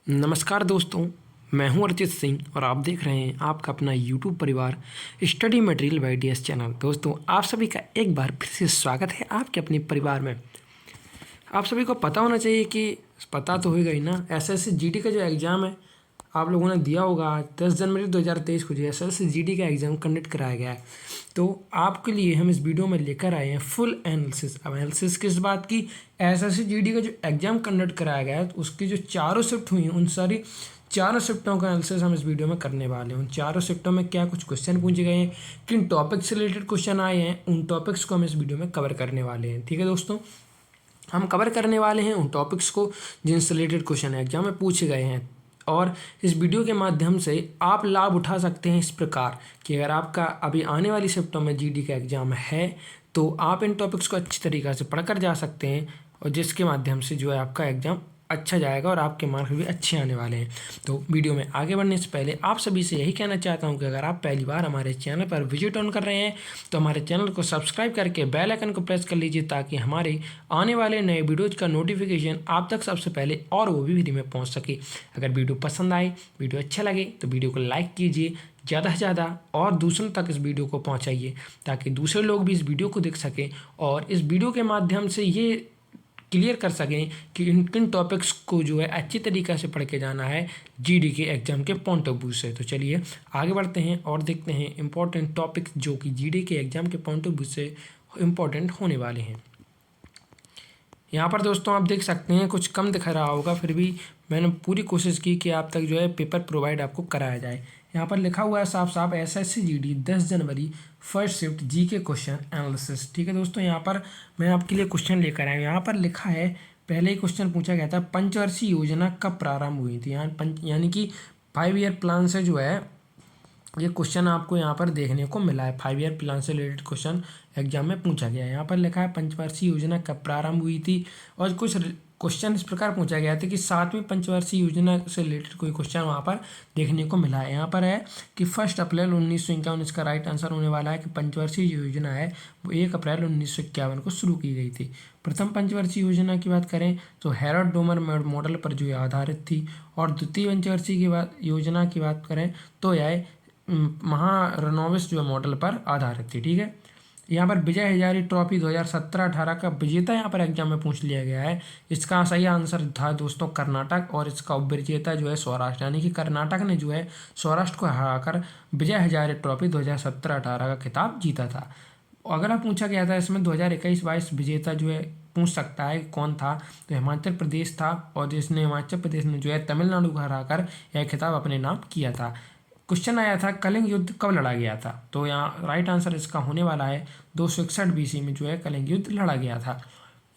नमस्कार दोस्तों, मैं हूं अरिजीत सिंह और आप देख रहे हैं आपका अपना यूट्यूब परिवार study material by DS channel. दोस्तों, आप सभी का एक बार फिर से स्वागत है आपके अपने परिवार में। आप सभी को पता होना चाहिए कि पता तो होगा ही ना, एसएससी जीडी का जो एग्ज़ाम है आप लोगों ने दिया होगा। 10 जनवरी 2023 को जो एसएससी जीडी का एग्ज़ाम कंडक्ट कराया गया है। तो आपके लिए हम इस वीडियो में लेकर आए हैं फुल एनालिसिस। अब एनालिसिस किस बात की? एसएससी जीडी का जो एग्ज़ाम कंडक्ट कराया गया है उसकी जो चारों शिफ्ट हुई हैं उन सारी चारों शिफ्टों का एनालिसिस हम इस वीडियो में करने वाले हैं। उन चारों शिफ्टों में क्या कुछ क्वेश्चन पूछे गए हैं, किन टॉपिक से रिलेटेड क्वेश्चन आए हैं, उन टॉपिक्स को हम इस वीडियो में कवर करने वाले हैं। ठीक है दोस्तों, हम कवर करने वाले हैं उन टॉपिक्स को जिनसे रिलेटेड क्वेश्चन एग्जाम में पूछे गए हैं। और इस वीडियो के माध्यम से आप लाभ उठा सकते हैं इस प्रकार कि अगर आपका अभी आने वाली शिफ्टों में जीडी का एग्ज़ाम है तो आप इन टॉपिक्स को अच्छी तरीक़े से पढ़कर जा सकते हैं, और जिसके माध्यम से जो है आपका एग्ज़ाम अच्छा जाएगा और आपके मार्क्स भी अच्छे आने वाले हैं। तो वीडियो में आगे बढ़ने से पहले आप सभी से यही कहना चाहता हूं कि अगर आप पहली बार हमारे चैनल पर विजिट ऑन कर रहे हैं तो हमारे चैनल को सब्सक्राइब करके बेल आइकन को प्रेस कर लीजिए, ताकि हमारे आने वाले नए वीडियोज़ का नोटिफिकेशन आप तक सबसे पहले और वो भी फ्री में पहुँच सके। अगर वीडियो पसंद आए, वीडियो अच्छा लगे तो वीडियो को लाइक कीजिए ज़्यादा से ज़्यादा और दूसरों तक इस वीडियो को पहुँचाइए, ताकि दूसरे लोग भी इस वीडियो को देख सकें और इस वीडियो के माध्यम से ये क्लियर कर सकें कि इन किन टॉपिक्स को जो है अच्छी तरीक़े से पढ़ के जाना है जीडी के एग्ज़ाम के पॉइंट ऑफ व्यू से। तो चलिए आगे बढ़ते हैं और देखते हैं इंपॉर्टेंट टॉपिक्स जो कि जीडी के एग्ज़ाम के पॉइंट ऑफ व्यू से इम्पॉर्टेंट होने वाले हैं। यहाँ पर दोस्तों आप देख सकते हैं कुछ कम दिख रहा होगा, फिर भी मैंने पूरी कोशिश की कि आप तक जो है पेपर प्रोवाइड आपको कराया जाए। यहाँ पर लिखा हुआ है साफ साफ एसएससी जीडी 10 जनवरी first shift GK question analysis. ठीक है दोस्तों, यहाँ पर मैं आपके लिए क्वेश्चन लेकर आया हूँ। यहाँ पर लिखा है, पहले ही क्वेश्चन पूछा गया था, पंचवर्षीय योजना कब प्रारंभ हुई थी। यानी कि 5 ईयर प्लान से जो है ये क्वेश्चन आपको यहाँ पर देखने को मिला है। 5 ईयर प्लान से रिलेटेड क्वेश्चन एग्जाम में पूछा गया है। यहाँ पर लिखा है पंचवर्षीय योजना कब प्रारंभ हुई थी, और कुछ क्वेश्चन इस प्रकार पूछा गया था कि 7वीं पंचवर्षीय योजना से रिलेटेड कोई क्वेश्चन वहाँ पर देखने को मिला है। यहाँ पर है कि 1 अप्रैल 1951, इसका राइट आंसर होने वाला है कि पंचवर्षीय योजना है वो 1 अप्रैल 1951 को शुरू की गई थी। प्रथम पंचवर्षीय योजना की बात करें तो हैरोल्ड डोमर मॉडल पर जो आधारित थी, और द्वितीय पंचवर्षीय योजना की बात करें तो यह महालनोबिस जो मॉडल पर आधारित थी। ठीक है, यहाँ पर विजय हजारे ट्रॉफी 2017-18 का विजेता यहाँ पर एग्जाम में पूछ लिया गया है। इसका सही आंसर था दोस्तों कर्नाटक, और इसका उपविजेता जो है सौराष्ट्र, यानी कि कर्नाटक ने जो है सौराष्ट्र को हराकर विजय हजारे ट्रॉफी 2017-18 का खिताब जीता था। अगला पूछा गया था इसमें 2021-22 विजेता जो है पूछ सकता है कौन था, तो हिमाचल प्रदेश था, और जिसने हिमाचल प्रदेश ने जो है तमिलनाडु को हराकर यह खिताब अपने नाम किया था। क्वेश्चन आया था कलिंग युद्ध कब लड़ा गया था, तो यहाँ राइट आंसर इसका होने वाला है 261 बीसी में जो है कलिंग युद्ध लड़ा गया था।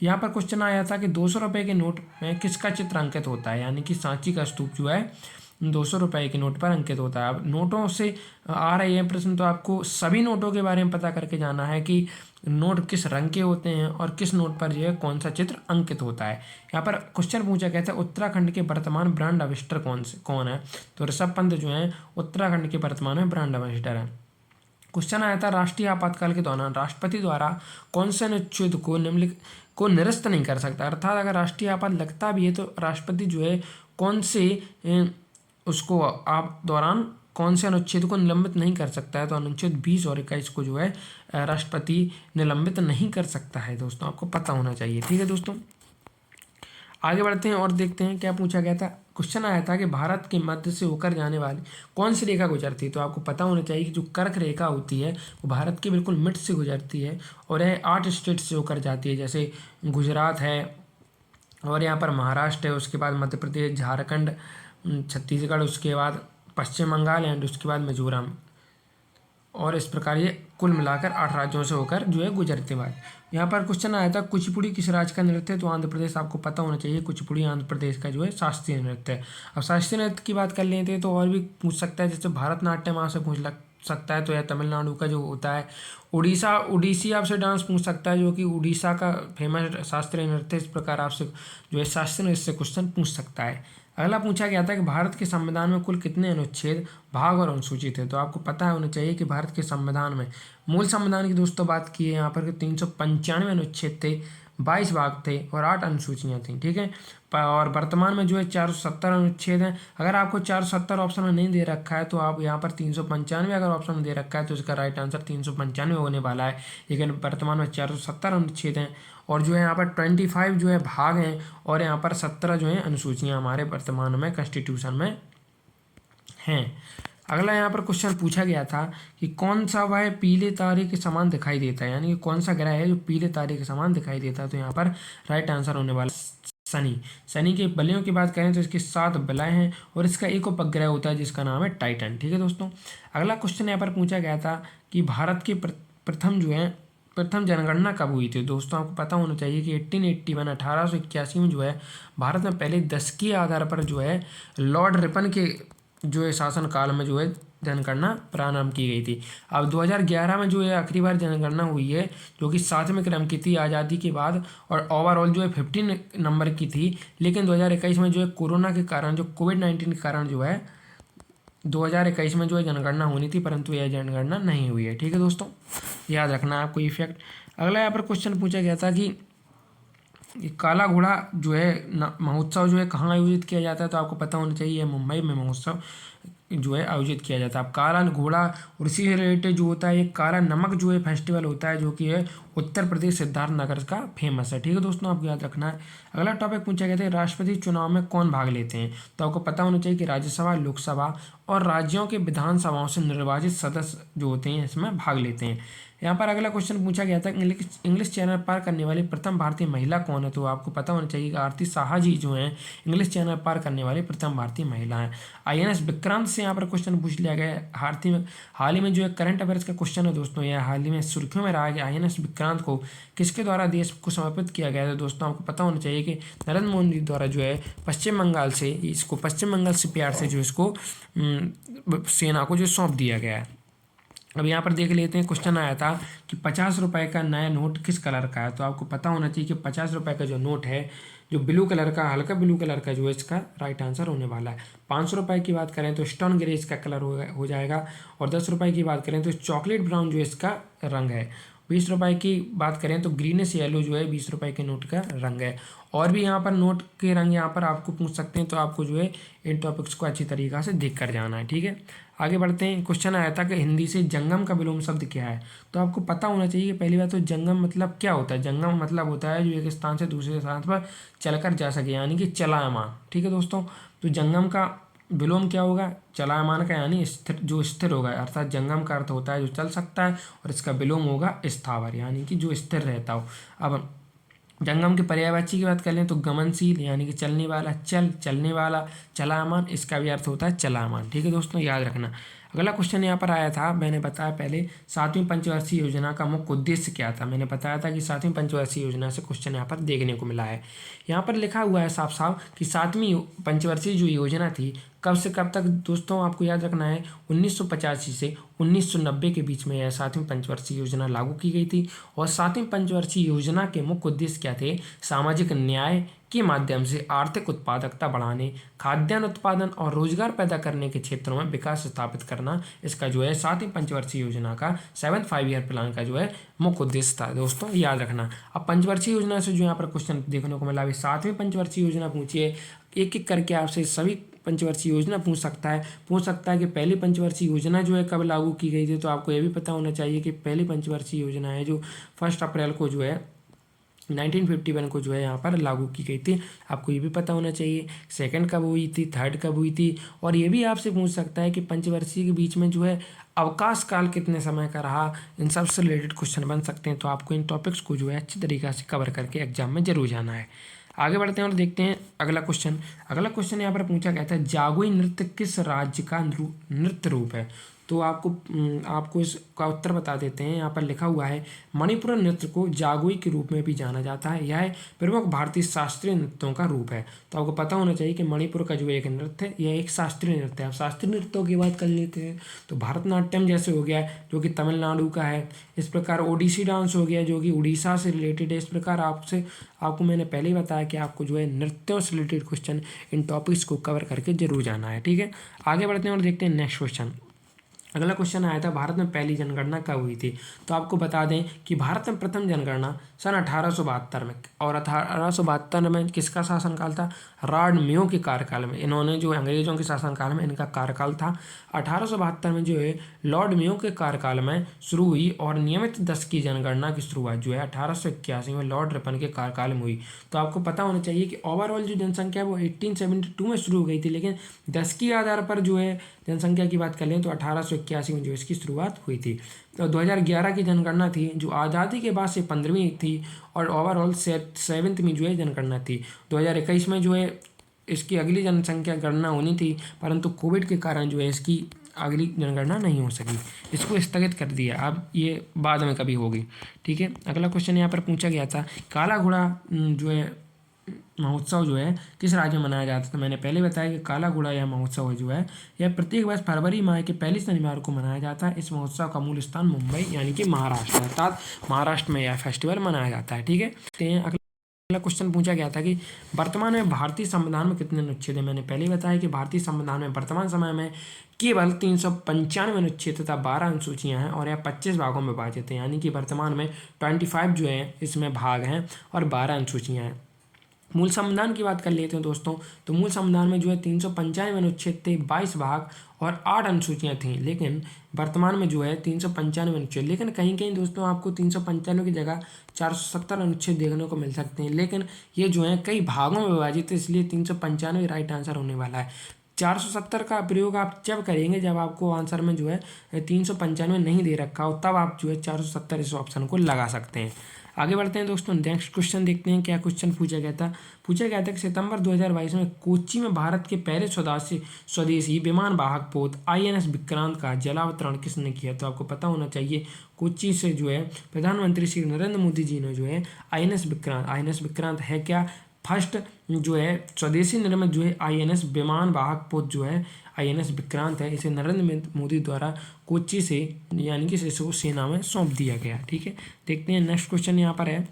यहाँ पर क्वेश्चन आया था कि 200 रुपये के नोट में किसका चित्र अंकित होता है, यानी कि सांची का स्तूप जो है 200 रुपये के नोट पर अंकित होता है। अब नोटों से आ रहे हैं प्रश्न, तो आपको सभी नोटों के बारे में पता करके जाना है कि नोट किस रंग के होते हैं और किस नोट पर जो है कौन सा चित्र अंकित होता है। यहाँ पर क्वेश्चन पूछा गया था उत्तराखंड के वर्तमान ब्रांड अम्बेसडर कौन है, तो ऋषभ पंत जो है उत्तराखंड के वर्तमान में ब्रांड अम्बेसडर हैं। क्वेश्चन आया था राष्ट्रीय आपातकाल के दौरान राष्ट्रपति द्वारा कौन से अनुच्छेद को निरस्त नहीं कर सकता, अर्थात अगर राष्ट्रीय आपात लगता भी है तो राष्ट्रपति जो है कौन से उसको आप दौरान कौन से अनुच्छेद को निलंबित नहीं कर सकता है, तो अनुच्छेद 20 और 21 को जो है राष्ट्रपति निलंबित नहीं कर सकता है। दोस्तों आपको पता होना चाहिए। ठीक है दोस्तों, आगे बढ़ते हैं और देखते हैं क्या पूछा गया था। क्वेश्चन आया था कि भारत के मध्य से होकर जाने वाली कौन सी रेखा गुजरती है, तो आपको पता होना चाहिए कि जो कर्क रेखा होती है वो भारत के बिल्कुल मिड से गुजरती है, और यह 8 स्टेट से होकर जाती है, जैसे गुजरात है, और यहाँ पर महाराष्ट्र है, उसके बाद मध्य प्रदेश, झारखंड, छत्तीसगढ़, उसके बाद पश्चिम बंगाल एंड उसके बाद मिजोरम, और इस प्रकार ये कुल मिलाकर 8 राज्यों से होकर जो है गुजरते बाद। यहाँ पर क्वेश्चन आया था कुचिपुड़ी किस राज्य का नृत्य है, तो आंध्र प्रदेश, आपको पता होना चाहिए कुचिपुड़ी आंध्र प्रदेश का जो है शास्त्रीय नृत्य है। अब शास्त्रीय नृत्य की बात कर लेते हैं तो और भी पूछ सकता है, जैसे भरतनाट्यम आपसे पूछ सकता है तो यह तमिलनाडु का जो होता है। उड़ीसी आपसे डांस पूछ सकता है, जो कि उड़ीसा का फेमस शास्त्रीय नृत्य। इस प्रकार आपसे जो है शास्त्रीय नृत्य से क्वेश्चन पूछ सकता है। अगला पूछा गया था कि भारत के संविधान में कुल कितने अनुच्छेद, भाग और अनुसूची थे, तो आपको पता होना चाहिए कि भारत के संविधान में मूल संविधान की दोस्तों बात की है यहाँ पर 395 अनुच्छेद थे 22 भाग थे और 8 अनुसूचियाँ थीं, ठीक है। और वर्तमान में जो है 470 अनुच्छेद हैं। अगर आपको 470 ऑप्शन में नहीं दे रखा है तो आप यहाँ पर 395 अगर ऑप्शन में दे रखा है तो इसका राइट आंसर 395 होने वाला है, लेकिन वर्तमान में 470 अनुच्छेद हैं और जो है यहाँ पर 25 जो है भाग हैं और यहाँ पर 17 जो है अनुसूचियाँ हमारे वर्तमान में कॉन्स्टिट्यूशन में हैं। अगला यहाँ पर क्वेश्चन पूछा गया था कि कौन सा वह पीले तारे के समान दिखाई देता है, यानी कि कौन सा ग्रह है जो पीले तारे के समान दिखाई देता है। तो यहाँ पर राइट आंसर होने वाला शनि। शनि के बलियों की बात करें तो इसके 7 बलाएं हैं और इसका एक उपग्रह होता है जिसका नाम है टाइटन, ठीक है दोस्तों। अगला क्वेश्चन यहाँ पर पूछा गया था कि भारत के प्रथम जनगणना कब हुई थी। दोस्तों आपको पता होना चाहिए कि 1881 में जो है भारत में पहले दशकीय आधार पर जो है लॉर्ड रिपन के जो है शासनकाल में जो है जनगणना प्रारंभ की गई थी। अब 2011 में जो है आखिरी बार जनगणना हुई है जो कि 7वें क्रम की थी आज़ादी के बाद और ओवरऑल जो है 15 नंबर की थी, लेकिन 2021 में जो है कोरोना के कारण जो कोविड-19 के कारण जो है 2021 में जो है जनगणना होनी थी परंतु यह जनगणना नहीं हुई है, ठीक है दोस्तों, याद रखना है आपको ये फैक्ट। अगला यहाँ पर क्वेश्चन पूछा गया था कि ये काला घोड़ा जो है महोत्सव जो है कहाँ आयोजित किया जाता है। तो आपको पता होना चाहिए मुंबई में महोत्सव जो है आयोजित किया जाता है। अब काला घोड़ा और इसी से रिलेटेड जो होता है एक काला नमक जो है फेस्टिवल होता है जो कि है उत्तर प्रदेश सिद्धार्थ नगर का फेमस है, ठीक है दोस्तों, आपको याद रखना है। अगला टॉपिक पूछा गया था राष्ट्रपति चुनाव में कौन भाग लेते हैं। तो आपको पता होना चाहिए कि राज्यसभा, लोकसभा और राज्यों के विधानसभाओं से निर्वाचित सदस्य जो होते हैं इसमें भाग लेते हैं। यहाँ पर अगला क्वेश्चन पूछा गया था इंग्लिश चैनल पार करने वाली प्रथम भारतीय महिला कौन है। तो आपको पता होना चाहिए कि आरती साहा जी जो हैं इंग्लिश चैनल पार करने वाली प्रथम भारतीय महिला हैं। INS विक्रांत से यहाँ पर क्वेश्चन पूछ लिया गया है। हाल ही में जो है करंट अफेयर्स का क्वेश्चन है दोस्तों, यह हाल ही में सुर्खियों में रहा है कि INS विक्रांत को किसके द्वारा देश को समर्पित किया गया है। दोस्तों आपको पता होना चाहिए कि नरेंद्र मोदी द्वारा जो है पश्चिम बंगाल CPR से जो इसको सेना को जो सौंप दिया गया है। अब यहाँ पर देख लेते हैं, क्वेश्चन आया था कि 50 रुपये का नया नोट किस कलर का है। तो आपको पता होना चाहिए कि 50 रुपये का जो नोट है जो ब्लू कलर का, हल्का ब्लू कलर का जो है इसका राइट आंसर होने वाला है। 500 रुपये की बात करें तो स्टोन ग्रे इसका कलर हो जाएगा और 10 रुपये की बात करें तो चॉकलेट ब्राउन जो इसका रंग है। 20 रुपये की बात करें तो ग्रीनिश येलो जो है 20 रुपये के नोट का रंग है। और भी यहाँ पर नोट के रंग यहाँ पर आपको पूछ सकते हैं, तो आपको जो है इन टॉपिक्स को अच्छी तरीक़ा से देख कर जाना है, ठीक है। आगे बढ़ते हैं। क्वेश्चन आया था कि हिंदी से जंगम का विलोम शब्द क्या है। तो आपको पता होना चाहिए कि पहली बात तो जंगम मतलब क्या होता है। जंगम मतलब होता है जो एक स्थान से दूसरे स्थान पर चलकर जा सके, यानी कि चलायमान, ठीक है दोस्तों। तो जंगम का विलोम क्या होगा, चलायमान का, यानी स्थिर, जो स्थिर होगा, अर्थात जंगम का अर्थ होता है जो चल सकता है और इसका विलोम होगा स्थावर, यानी कि जो स्थिर रहता हो। अब जंगम के पर्यायवाची की बात कर लें तो गमनशील, यानी कि चलने वाला, चलने वाला, चलायमान, इसका भी अर्थ होता है चलायमान, ठीक है दोस्तों, याद रखना। अगला क्वेश्चन यहाँ पर आया था, मैंने बताया पहले 7वीं पंचवर्षीय योजना का मुख्य उद्देश्य क्या था। मैंने बताया था कि 7वीं पंचवर्षीय योजना से क्वेश्चन यहाँ पर देखने को मिला है। यहाँ पर लिखा हुआ है साफ साफ कि 7वीं पंचवर्षीय जो योजना थी कब से कब तक। दोस्तों आपको याद रखना है 1985 से 1990 के बीच में यह 7वीं पंचवर्षीय योजना लागू की गई थी। और 7वीं पंचवर्षीय योजना के मुख्य उद्देश्य क्या थे, सामाजिक न्याय के माध्यम से आर्थिक उत्पादकता बढ़ाने, खाद्यान्न उत्पादन और रोजगार पैदा करने के क्षेत्रों में विकास स्थापित करना, इसका जो है 7वीं पंचवर्षीय योजना का 7th 5 ईयर प्लान का जो है मुख्य उद्देश्य था। दोस्तों याद रखना। अब पंचवर्षीय योजना से जो यहाँ पर क्वेश्चन देखने को मिला, 7वीं पंचवर्षीय योजना पूछिए, एक एक करके आपसे सभी पंचवर्षीय योजना पूछ सकता है कि पहली पंचवर्षीय योजना जो है कब लागू की गई थी। तो आपको ये भी पता होना चाहिए कि पहली पंचवर्षीय योजना है जो 1 अप्रैल को जो है 1951 को जो है यहाँ पर लागू की गई थी। आपको ये भी पता होना चाहिए सेकंड कब हुई थी, थर्ड कब हुई थी। और ये भी आपसे पूछ सकता है कि पंचवर्षीय के बीच में जो है अवकाश काल कितने समय का रहा। इन सब से रिलेटेड क्वेश्चन बन सकते हैं, तो आपको इन टॉपिक्स को जो है अच्छी तरीक़े से कवर करके एग्जाम में जरूर जाना है। आगे बढ़ते हैं और देखते हैं अगला क्वेश्चन यहाँ पर पूछा गया था, जागोई नृत्य किस राज्य का नृत्य रूप है। तो आपको इसका उत्तर बता देते हैं। यहाँ पर लिखा हुआ है, मणिपुर नृत्य को जागोई के रूप में भी जाना जाता है। यह प्रमुख भारतीय शास्त्रीय नृत्यों का रूप है। तो आपको पता होना चाहिए कि मणिपुर का जो एक नृत्य है यह एक शास्त्रीय नृत्य है। अब शास्त्रीय नृत्यों की बात कर लेते हैं तो भरतनाट्यम जैसे हो गया जो कि तमिलनाडु का है, इस प्रकार ओडिसी डांस हो गया जो कि उड़ीसा से रिलेटेड है। इस प्रकार आपको मैंने पहले ही बताया कि आपको जो है नृत्यों से रिलेटेड क्वेश्चन इन टॉपिक्स को कवर करके जरूर जाना है, ठीक है। आगे बढ़ते हैं और देखते हैं नेक्स्ट क्वेश्चन। अगला क्वेश्चन आया था भारत में पहली जनगणना कब हुई थी। तो आपको बता दें कि भारत में प्रथम जनगणना सन 1872 में, और 1872 में किसका शासनकाल था, लॉर्ड मेयो के कार्यकाल में। इन्होंने जो अंग्रेजों के शासनकाल में इनका कार्यकाल था। 1872 में जो है लॉर्ड मेयो के कार्यकाल में शुरू हुई, और नियमित 10 की जनगणना की शुरुआत जो है 1881 में लॉर्ड रिपन के कार्यकाल में हुई। तो आपको पता होना चाहिए कि ओवरऑल जो जनसंख्या है वो 1872 में शुरू हो गई थी, लेकिन 10 के आधार पर जो है जनसंख्या की बात कर लें तो 1881 में जो इसकी शुरुआत हुई थी। तो 2011 की जनगणना थी जो आज़ादी के बाद से 15वीं थी, और ओवरऑल 7वीं में जो है जनगणना थी। 2021 में जो है इसकी अगली जनसंख्या गणना होनी थी, परंतु कोविड के कारण जो है इसकी अगली जनगणना नहीं हो सकी, इसको स्थगित कर दिया। अब ये बाद में कभी होगी। ठीक है, अगला क्वेश्चन यहाँ पर पूछा गया था, काला घोड़ा जो है महोत्सव जो है किस राज्य में मनाया जाता है। तो मैंने पहले बताया कि काला घोड़ा यह महोत्सव जो है यह प्रत्येक वर्ष फरवरी माह के पहले शनिवार को मनाया जाता है। इस महोत्सव का मूल स्थान मुंबई यानी कि महाराष्ट्र है, अर्थात महाराष्ट्र में यह फेस्टिवल मनाया जाता है। ठीक है, अगला क्वेश्चन पूछा गया था कि वर्तमान में भारतीय संविधान में कितने अनुच्छेद हैं। मैंने पहले बताया कि भारतीय संविधान में वर्तमान समय में केवल 395 अनुच्छेद तथा 12 अनुसूचियां हैं, और यह 25 भागों में विभाजित है, यानी कि वर्तमान में 25 जो है इसमें भाग हैं और 12 अनुसूचियां हैं। मूल संविधान की बात कर लेते हैं दोस्तों, तो मूल संविधान में जो है 395 अनुच्छेद थे, 22 भाग और 8 अनुसूचियाँ थीं, लेकिन वर्तमान में जो है 395 अनुच्छेद, लेकिन कहीं कहीं दोस्तों आपको 395 की जगह 470 अनुच्छेद देखने को मिल सकते हैं, लेकिन ये जो है कई भागों में विभाजित है, इसलिए 395 राइट आंसर होने वाला है। 470 का प्रयोग आप जब करेंगे जब आपको आंसर में जो है 395 नहीं दे रखा हो, तब आप जो है 470 इस ऑप्शन को लगा सकते हैं। आगे बढ़ते हैं दोस्तों, नेक्स्ट क्वेश्चन देखते हैं क्या क्वेश्चन पूछा गया था। पूछा गया था कि सितंबर 2022 में कोच्चि में भारत के पहले स्वदेशी विमान वाहक पोत INS विक्रांत का जलावतरण किसने किया। तो आपको पता होना चाहिए कोच्चि से जो है प्रधानमंत्री श्री नरेंद्र मोदी जी ने जो है INS विक्रांत है क्या, फर्स्ट जो है स्वदेशी निर्मित जो है INS विमान वाहक पोत जो है INS विक्रांत है, इसे नरेंद्र मोदी द्वारा कोच्चि से यानी कि सेना में सौंप दिया गया। ठीक है, देखते हैं नेक्स्ट क्वेश्चन यहाँ पर है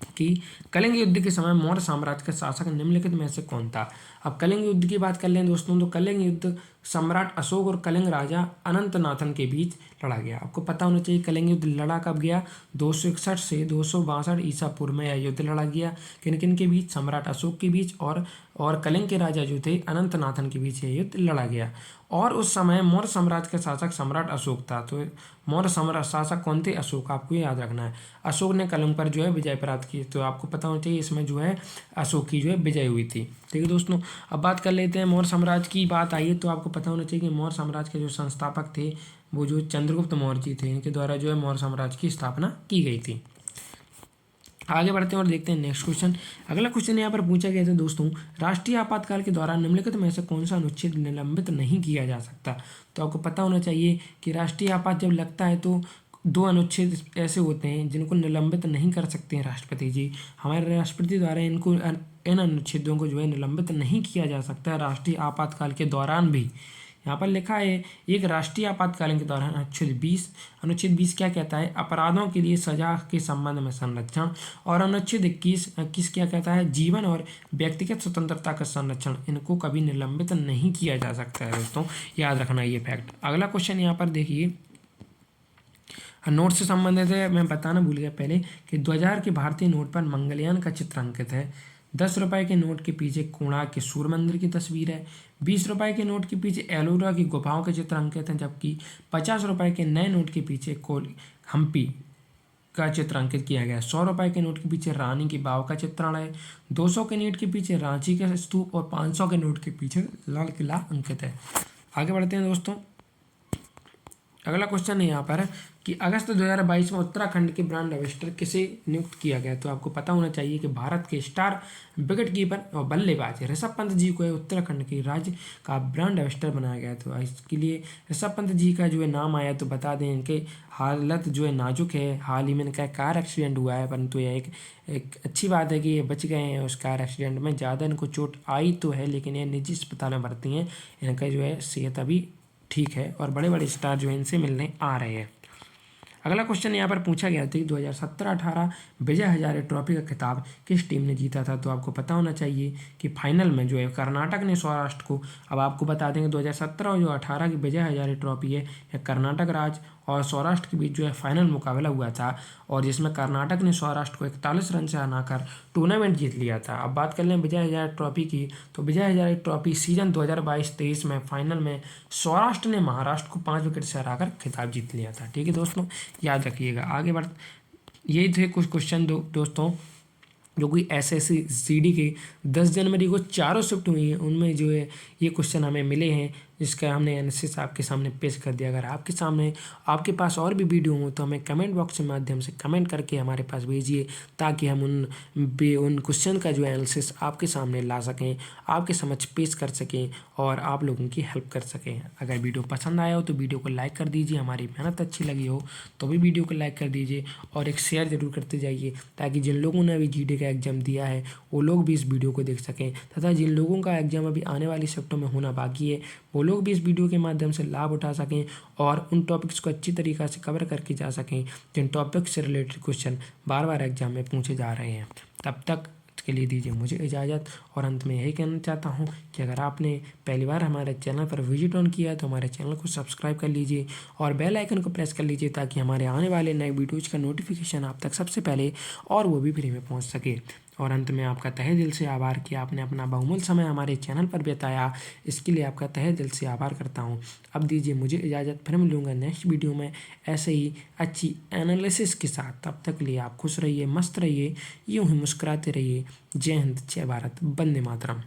कि कलिंग युद्ध के समय मौर्य साम्राज्य का शासक निम्नलिखित में से कौन था। अब कलिंग युद्ध की बात कर लें दोस्तों, तो कलिंग युद्ध सम्राट अशोक और कलिंग राजा अनंतनाथन के बीच लड़ा गया। आपको पता होना चाहिए कलिंग युद्ध लड़ा कब गया, 261 से 262 ईसा पूर्व में यह युद्ध लड़ा गया। किन किन के बीच, सम्राट अशोक के बीच और कलिंग के राजा जो थे अनंतनाथन के बीच यह युद्ध लड़ा गया। और उस समय मौर्य साम्राज्य का शासक सम्राट अशोक था। तो मौर्य सम्राट शासक कौन थे, अशोक, आपको याद रखना है। अशोक ने कलिंग पर जो है विजय प्राप्त की, तो आपको पता होना चाहिए इसमें जो है अशोक की जो है विजय हुई थी। ठीक है दोस्तों, अब बात कर लेते हैं मौर्य साम्राज्य की बात आई है, तो आपको पता होना चाहिए कि मौर्य साम्राज्य के जो संस्थापक थे वो जो चंद्रगुप्त मौर्य जी थे, इनके द्वारा जो है मौर्य साम्राज्य की स्थापना की गई थी। आगे बढ़ते हैं और देखते हैं नेक्स्ट क्वेश्चन। अगला क्वेश्चन यहाँ पर पूछा गया था दोस्तों, राष्ट्रीय आपातकाल के दौरान निम्नलिखित में से कौन सा अनुच्छेद निलंबित नहीं किया जा सकता। तो आपको पता होना चाहिए कि राष्ट्रीय आपात जब लगता है तो 2 अनुच्छेद ऐसे होते हैं जिनको निलंबित नहीं कर सकते हैं राष्ट्रपति जी। हमारे राष्ट्रपति द्वारा इन अनुच्छेदों को जो है निलंबित नहीं किया जा सकता है राष्ट्रीय आपातकाल के दौरान भी। यहाँ पर लिखा है एक राष्ट्रीय आपातकालीन के दौरान अनुच्छेद 20 क्या कहता है, अपराधों के लिए सजा के संबंध में संरक्षण। और अनुच्छेद 21 क्या कहता है, जीवन और व्यक्तिगत स्वतंत्रता का संरक्षण। इनको कभी निलंबित नहीं किया जा सकता है दोस्तों, याद रखना ये फैक्ट। अगला क्वेश्चन यहाँ पर देखिए, नोट से संबंधित है। मैं बताना भूल गया पहले कि 2000 के भारतीय नोट पर मंगलयान का चित्र अंकित है। 10 रुपए के नोट के पीछे कोणार्क के सूर्य मंदिर की तस्वीर है। 20 रुपए के नोट के पीछे एलोरा की गुफाओं के चित्र अंकित हैं, जबकि 50 रुपए के नए नोट के पीछे हम्पी का चित्र अंकित किया गया है। 100 रुपए के नोट के पीछे रानी की बाव का चित्रण है। 200 के नोट के पीछे रांची का स्तूप और 500 के नोट के पीछे लाल किला अंकित है। आगे बढ़ते हैं दोस्तों, अगला क्वेश्चन है यहाँ पर कि अगस्त 2022 में उत्तराखंड के ब्रांड एम्बेसडर किसे नियुक्त किया गया। तो आपको पता होना चाहिए कि भारत के स्टार विकेट कीपर और बल्लेबाज ऋषभ पंत जी को उत्तराखंड के राज्य का ब्रांड एम्बेसडर बनाया गया। तो इसके लिए ऋषभ पंत जी का जो है नाम आया, तो बता दें इनके हालत जो है नाजुक है। हाल ही में इनका कार एक्सीडेंट हुआ है, परंतु यह एक अच्छी बात है कि ये बच गए हैं उस कार एक्सीडेंट में। ज़्यादा इनको चोट आई तो है, लेकिन ये निजी अस्पताल में भर्ती हैं। इनका जो है सेहत अभी ठीक है और बड़े बड़े स्टार जो है इनसे मिलने आ रहे हैं। अगला क्वेश्चन यहाँ पर पूछा गया था कि 2017-18 विजय हजारे ट्रॉफी का खिताब किस टीम ने जीता था। तो आपको पता होना चाहिए कि फाइनल में जो है कर्नाटक ने सौराष्ट्र को, अब आपको बता देंगे 2017 और जो 18 की विजय हजारे ट्रॉफी है यह कर्नाटक राज्य और सौराष्ट्र के बीच जो है फाइनल मुकाबला हुआ था, और जिसमें कर्नाटक ने सौराष्ट्र को 41 रन से हराकर टूर्नामेंट जीत लिया था। अब बात कर लें विजय हजारे ट्रॉफी की, तो विजय हजारे ट्रॉफी सीजन 2022-23 में फाइनल में सौराष्ट्र ने महाराष्ट्र को 5 विकेट से हराकर खिताब जीत लिया था। ठीक है दोस्तों, याद रखिएगा। आगे बढ़, ये थे कुछ क्वेश्चन दोस्तों जो कि एसएससी जीडी के 10 जनवरी को चारों शिफ्ट हुई हैं, उनमें जो है ये क्वेश्चन हमें मिले हैं, जिसका हमने एनालिसिस आपके सामने पेश कर दिया। अगर आपके सामने आपके पास और भी वीडियो हो तो हमें कमेंट बॉक्स के माध्यम से कमेंट करके हमारे पास भेजिए, ताकि हम उन क्वेश्चन का जो एनालिसिस आपके सामने ला सकें, आपके समझ पेश कर सकें और आप लोगों की हेल्प कर सकें। अगर वीडियो पसंद आया हो तो वीडियो को लाइक कर दीजिए, हमारी मेहनत अच्छी लगी हो तो भी वीडियो को लाइक कर दीजिए और एक शेयर ज़रूर करते जाइए, ताकि जिन लोगों ने अभी जीडी का एग्ज़ाम दिया है वो लोग भी इस वीडियो को देख सकें, तथा जिन लोगों का एग्ज़ाम अभी आने वाली शिफ्टों में होना बाकी है वो लोग भी इस वीडियो के माध्यम से लाभ उठा सकें और उन टॉपिक्स को अच्छी तरीक़ा से कवर करके जा सकें जिन टॉपिक्स से रिलेटेड क्वेश्चन बार बार एग्जाम में पूछे जा रहे हैं। तब तक के लिए दीजिए मुझे इजाज़त, और अंत में यही कहना चाहता हूं कि अगर आपने पहली बार हमारे चैनल पर विजिट ऑन किया है तो हमारे चैनल को सब्सक्राइब कर लीजिए और बेल आइकन को प्रेस कर लीजिए, ताकि हमारे आने वाले नए वीडियोज़ का नोटिफिकेशन आप तक सबसे पहले और वो भी फ्री में पहुँच सके। और अंत में आपका तहे दिल से आभार कि आपने अपना बहुमूल्य समय हमारे चैनल पर बिताया, इसके लिए आपका तहे दिल से आभार करता हूं। अब दीजिए मुझे इजाज़त, फिर मिलूंगा नेक्स्ट वीडियो में ऐसे ही अच्छी एनालिसिस के साथ। तब तक के लिए आप खुश रहिए, मस्त रहिए, यूं ही मुस्कुराते रहिए। जय हिंद, जय भारत, वंदे मातरम।